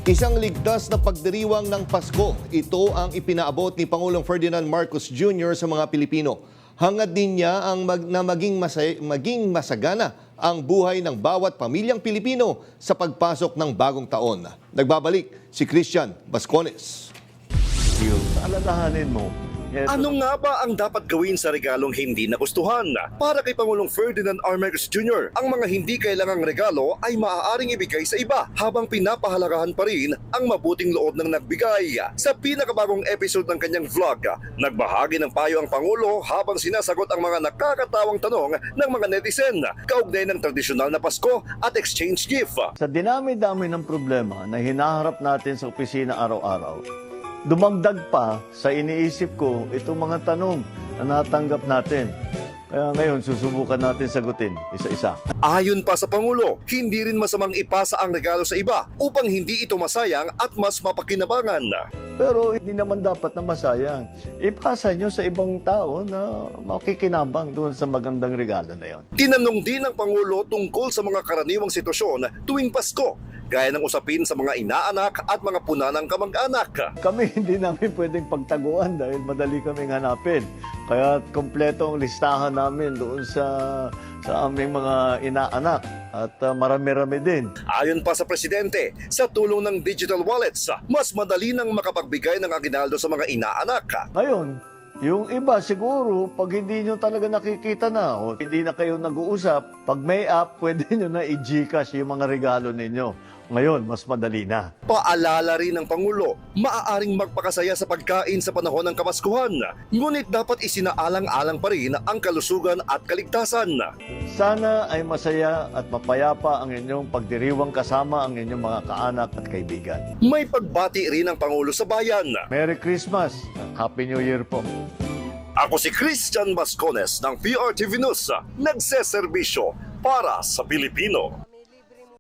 Isang ligtas na pagdiriwang ng Pasko. Ito ang ipinaabot ni Pangulong Ferdinand Marcos Jr. sa mga Pilipino. Hangad din niya na maging masagana ang buhay ng bawat pamilyang Pilipino sa pagpasok ng bagong taon. Nagbabalik si Christian Bascones. Alalahanin mo. Ano nga ba ang dapat gawin sa regalong hindi nagustuhan? Para kay Pangulong Ferdinand R. Marcos Jr., ang mga hindi kailangang regalo ay maaaring ibigay sa iba habang pinapahalagahan pa rin ang mabuting loob ng nagbigay. Sa pinakabagong episode ng kanyang vlog, nagbahagi ng payo ang Pangulo habang sinasagot ang mga nakakatawang tanong ng mga netizen kaugnay ng tradisyonal na Pasko at exchange gift. Sa dinami-dami ng problema na hinaharap natin sa opisina araw-araw, dumagdag pa sa iniisip ko itong mga tanong na natanggap natin. Kaya ngayon, susubukan natin sagutin isa-isa. Ayon pa sa Pangulo, hindi rin masamang ipasa ang regalo sa iba upang hindi ito masayang at mas mapakinabangan. Pero hindi naman dapat na masayang. Ipasa nyo sa ibang tao na makikinabang doon sa magandang regalo na yon. Tinanong din ng Pangulo tungkol sa mga karaniwang sitwasyon tuwing Pasko, gaya ng usapin sa mga inaanak at mga punanang kamag-anak. Kami hindi namin pwedeng pagtaguan dahil madali kaming hanapin. Kaya kompleto ang listahan namin doon sa aming mga inaanak at marami-rami din. Ayon pa sa Presidente, sa tulong ng digital wallets, mas madali nang makapagbigay ng aginaldo sa mga inaanak. Ngayon, yung iba siguro, pag hindi nyo talaga nakikita na o hindi na kayo nag-uusap, pag may app, pwede nyo na i-Gcash yung mga regalo ninyo. Ngayon, mas madali na. Paalala rin ng Pangulo, maaaring magpakasaya sa pagkain sa panahon ng Kapaskuhan. Ngunit dapat isinaalang-alang pa rin ang kalusugan at kaligtasan. Sana ay masaya at mapayapa ang inyong pagdiriwang kasama ang inyong mga kaanak at kaibigan. May pagbati rin ng Pangulo sa bayan. Merry Christmas! Happy New Year po! Ako si Christian Bascones ng PRTV News, nagseserbisyo para sa Pilipino.